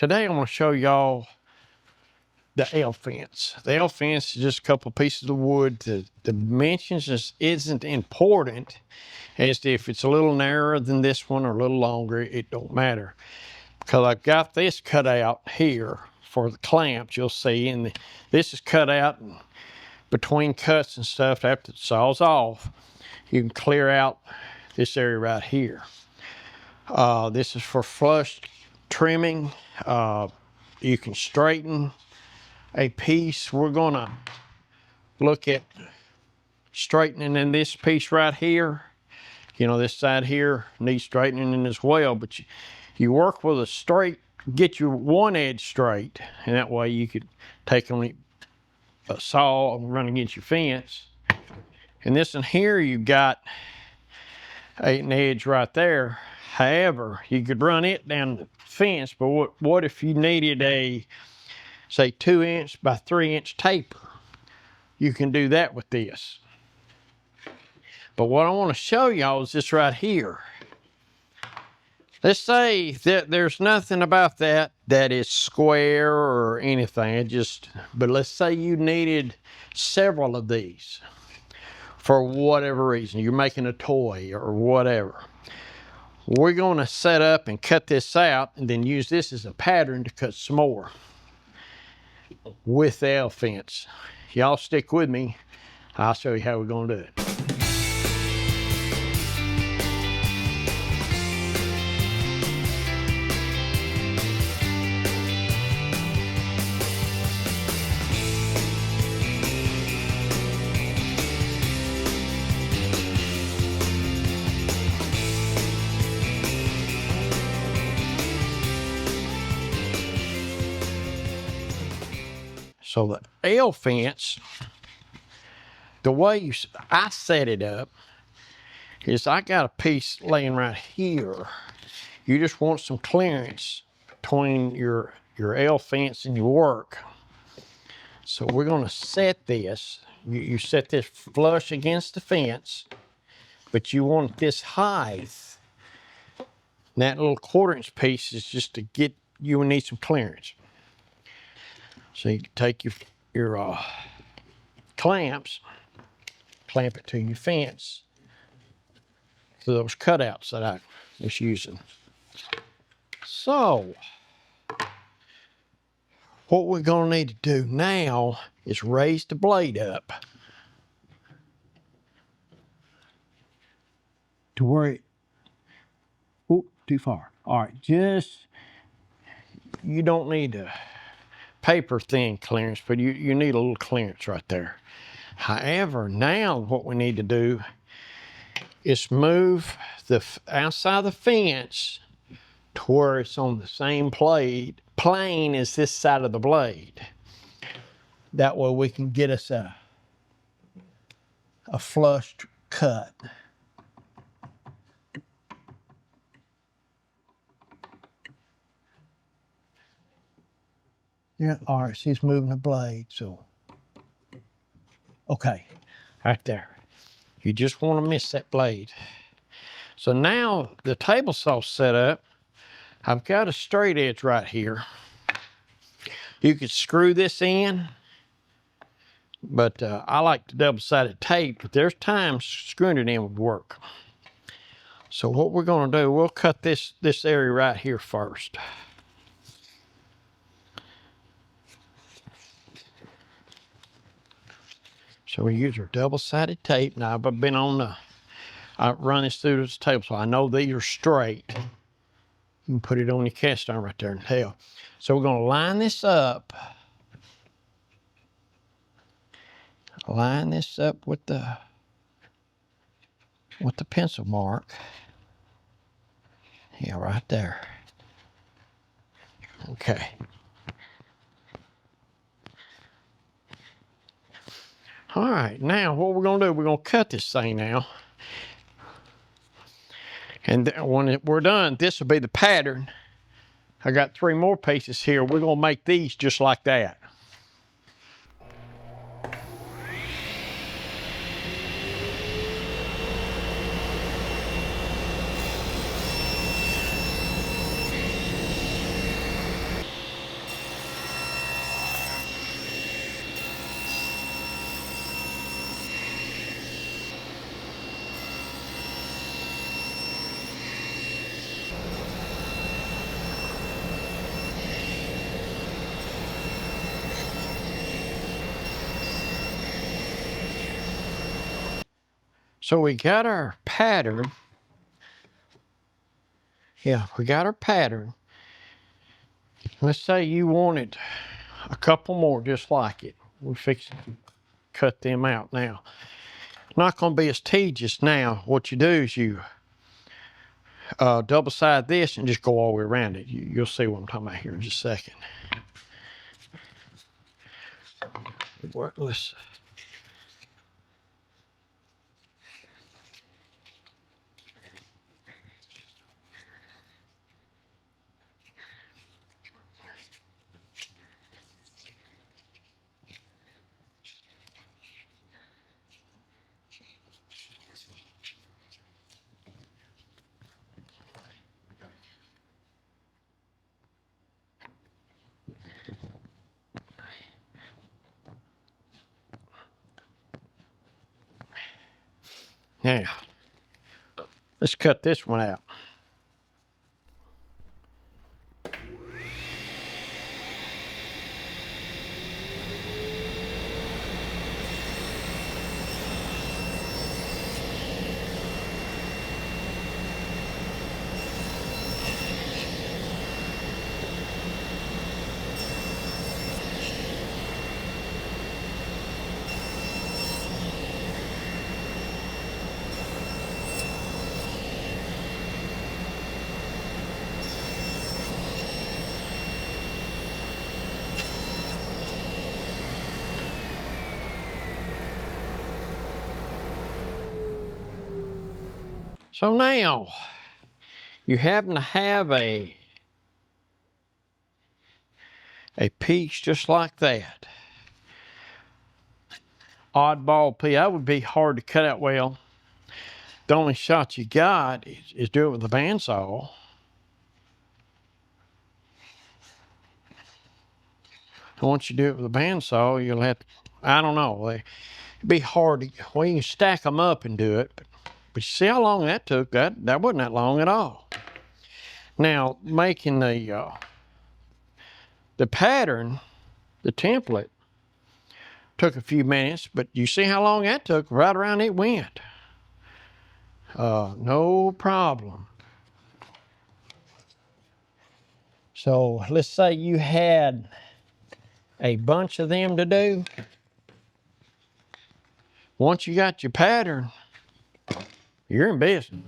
Today I'm going to show y'all the L fence. The L fence is just a couple pieces of wood. The dimensions just isn't important as to if it's a little narrower than this one or a little longer. It don't matter, because I've got this cut out here for the clamps. You'll see, and this is cut out, and between cuts and stuff, after it saws off, you can clear out this area right here. This is for flush trimming. You can straighten a piece. We're gonna look at straightening in this piece right here. You know, this side here needs straightening as well, but you work with a straight, get your one edge straight, and that way you could take on a saw and run against your fence. And this in here, you've got an edge right there. However, you could run it down the fence, but what if you needed a, say, 2-inch by 3-inch taper? You can do that with this. But what I want to show y'all is this right here. Let's say that there's nothing about that is square or anything. But let's say you needed several of these for whatever reason. You're making a toy or whatever. We're going to set up and cut this out and then use this as a pattern to cut some more with the L fence. Y'all stick with me. I'll show you how we're going to do it. So the L fence, the way I set it up is I got a piece laying right here. You just want some clearance between your L fence and your work. So we're going to set this. You set this flush against the fence, but you want this height. And that little 1/4-inch piece is just to get, you will need some clearance. So you take your clamps, clamp it to your fence to those cutouts that I was using. So what we're going to need to do now is raise the blade up to where it, oh, too far. All right, you don't need to paper thin clearance, but you need a little clearance right there. However, now what we need to do is move the outside of the fence to where it's on the same plane as this side of the blade. That way we can get us a flushed cut. Yeah, all right, she's moving the blade, so. Okay, right there. You just want to miss that blade. So now the table saw's set up. I've got a straight edge right here. You could screw this in, but I like the double-sided tape, but there's times screwing it in would work. So what we're gonna do, we'll cut this area right here first. So we use our double-sided tape. Now I've been on I run this through this table, so I know these are straight. You can put it on your cast iron right there and tell. So we're gonna line this up. Line this up with the pencil mark. Yeah, right there. Okay. All right, now what we're gonna do, we're gonna cut this thing now. And when we're done, this will be the pattern. I got 3 more pieces here. We're gonna make these just like that. So we got our pattern. Yeah, we got our pattern. Let's say you wanted a couple more just like it. We're fixing to cut them out now. Not going to be as tedious now. What you do is you double side this and just go all the way around it. You'll see what I'm talking about here in just a second. Let's now let's cut this one out. So now you happen to have a piece just like that. Oddball piece. That would be hard to cut out well. The only shot you got is do it with a bandsaw. And once you do it with a bandsaw, you'll have to, I don't know, it'd be hard to, well, you can stack them up and do it, but you see how long that took? That wasn't that long at all. Now, making the pattern, the template, took a few minutes, but you see how long that took? Right around it went. No problem. So let's say you had a bunch of them to do. Once you got your pattern, you're in business.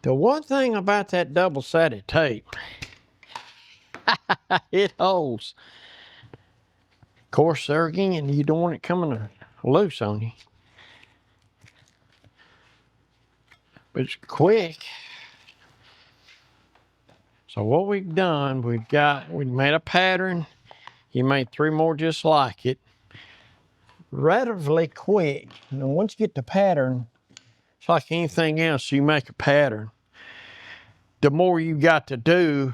The one thing about that double-sided tape, it holds. Of course, there again, you don't want it coming loose on you. But it's quick. So what we've done, we made a pattern. You made 3 more just like it. Relatively quick. Now, once you get the pattern, it's like anything else, you make a pattern. The more you got to do,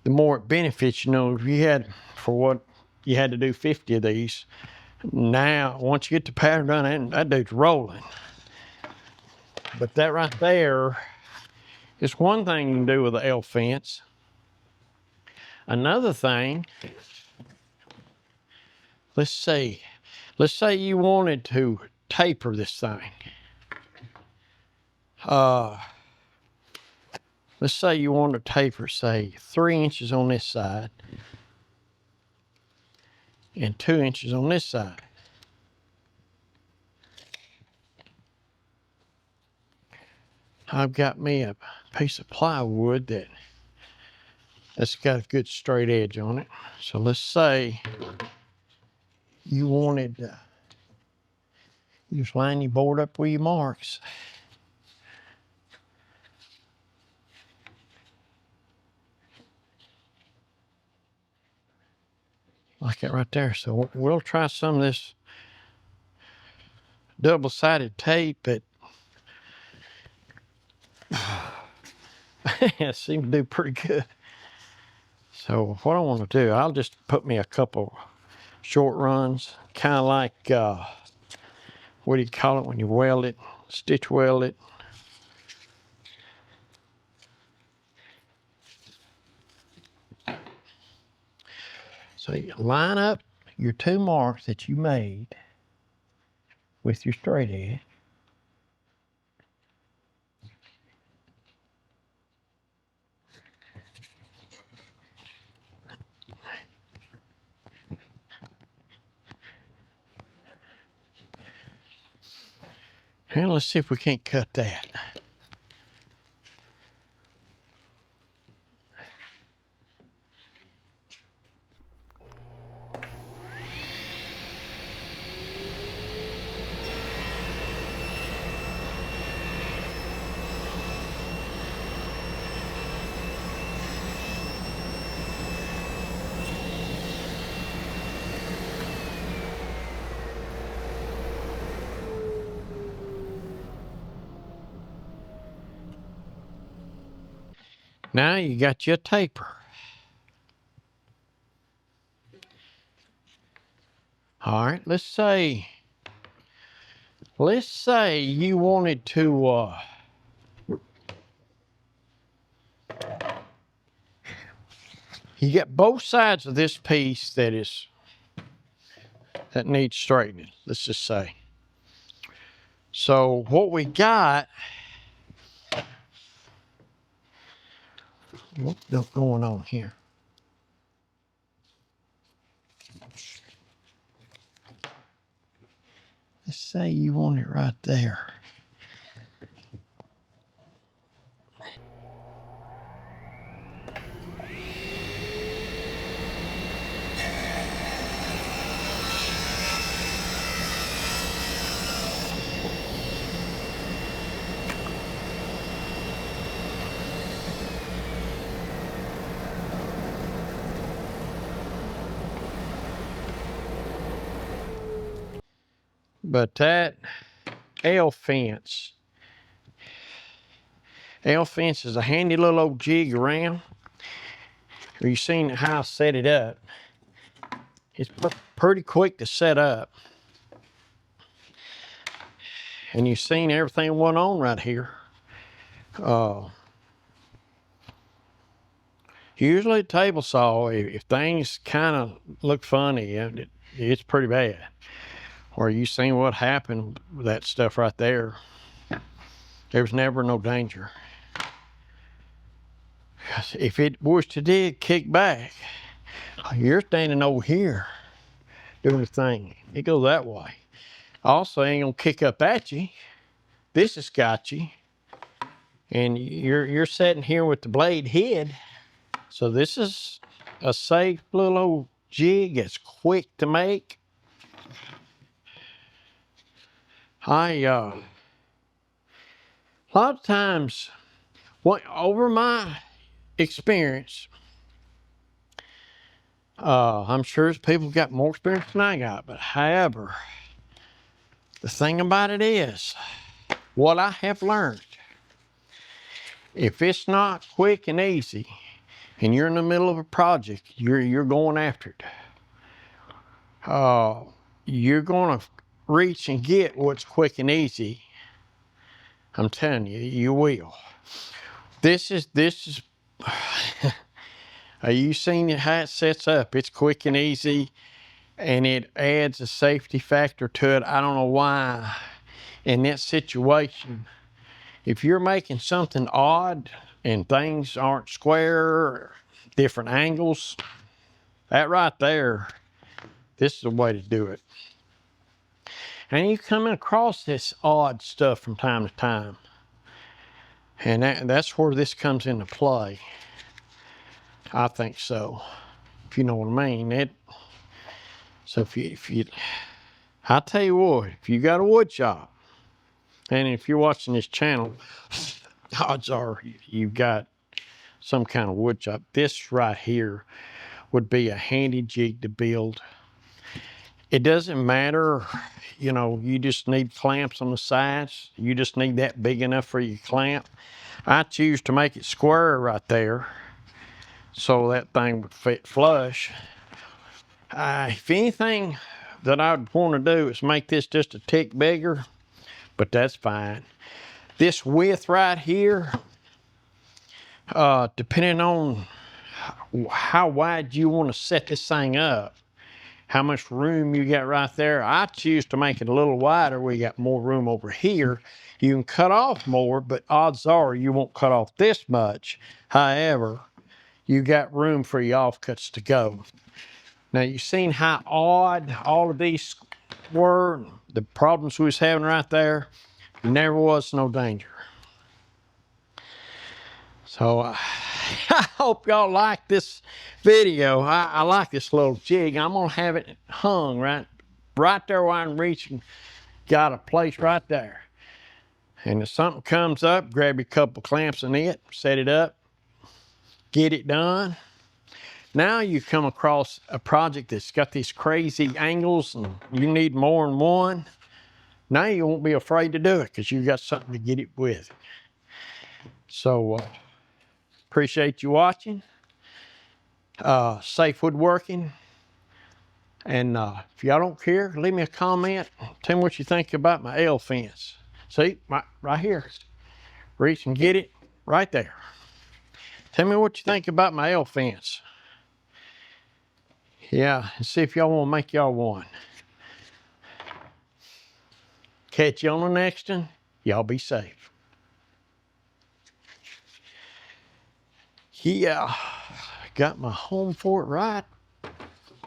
the more it benefits. You know, if you had, for what you had to do 50 of these, now, once you get the pattern done, that dude's rolling. But that right there is one thing you can do with the L fence. Another thing, let's say you wanted to taper this thing. Let's say you want to taper, say, 3 inches on this side and 2 inches on this side. I've got me a piece of plywood that's got a good straight edge on it. So let's say you wanted, you just line your board up with your marks. Like that right there. So we'll try some of this double-sided tape, but it seemed to do pretty good. So what I want to do, I'll just put me a couple short runs, kind of like, what do you call it when you weld it? Stitch weld it. So you line up your two marks that you made with your straight edge. And let's see if we can't cut that. Now you got your taper. All right, let's say you wanted to, you got both sides of this piece that needs straightening, let's just say. So what we got, what's going on here? Let's say you want it right there. But that L fence is a handy little old jig around. You've seen how I set it up. It's pretty quick to set up. And you've seen everything went on right here. Usually a table saw, if things kind of look funny, it's pretty bad. Or you seen what happened with that stuff right there. There was never no danger. If it was to did kick back, you're standing over here doing the thing. It goes that way. Also, ain't gonna kick up at you. This has got you. And you're sitting here with the blade hid. So this is a safe little old jig. It's quick to make. A lot of times, over my experience, I'm sure there's people who got more experience than I got, but however, the thing about it is, what I have learned, if it's not quick and easy, and you're in the middle of a project, you're going after it. You're gonna reach and get what's quick and easy. I'm telling you, you will. This is. You seen how it sets up? It's quick and easy, and it adds a safety factor to it. I don't know why. In that situation, if you're making something odd and things aren't square, different angles, that right there, this is the way to do it. And you come across this odd stuff from time to time. And that's where this comes into play. I think so, if you know what I mean. So if you, I tell you what, if you got a wood shop, and if you're watching this channel, odds are you've got some kind of wood shop. This right here would be a handy jig to build. It doesn't matter, you know, you just need clamps on the sides. You just need that big enough for your clamp. I choose to make it square right there so that thing would fit flush. If anything that I'd want to do is make this just a tick bigger, but that's fine. This width right here, depending on how wide you want to set this thing up, how much room you got right there. I choose to make it a little wider where you got more room over here. You can cut off more, but odds are you won't cut off this much. However, you got room for your offcuts to go. Now you've seen how odd all of these were, the problems we was having right there. Never was no danger. So I hope y'all like this video. I like this little jig. I'm gonna have it hung right there where I'm reaching. Got a place right there. And if something comes up, grab your couple clamps in it, set it up, get it done. Now you come across a project that's got these crazy angles and you need more than one. Now you won't be afraid to do it because you got something to get it with. So appreciate you watching. Safe woodworking. And if y'all don't care, leave me a comment. Tell me what you think about my L fence. See, right here. Reach and get it right there. Tell me what you think about my L fence. Yeah, and see if y'all want to make y'all one. Catch you on the next one. Y'all be safe. Yeah, got my home fort right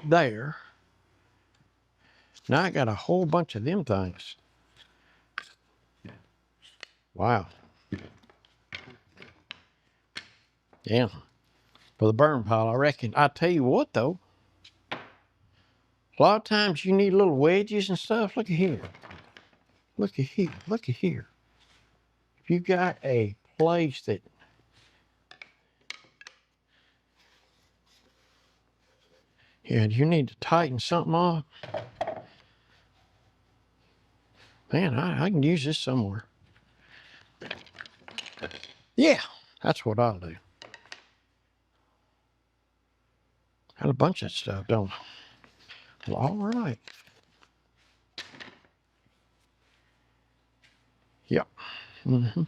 there. Now I got a whole bunch of them things. Wow. Yeah. For the burn pile, I reckon. I tell you what though, a lot of times you need little wedges and stuff. Look at here. Look at here. Look at here. If you got a place that you need to tighten something off. Man, I can use this somewhere. Yeah, that's what I'll do. Got a bunch of stuff, don't I? Well, all right. Yep. Mm-hmm.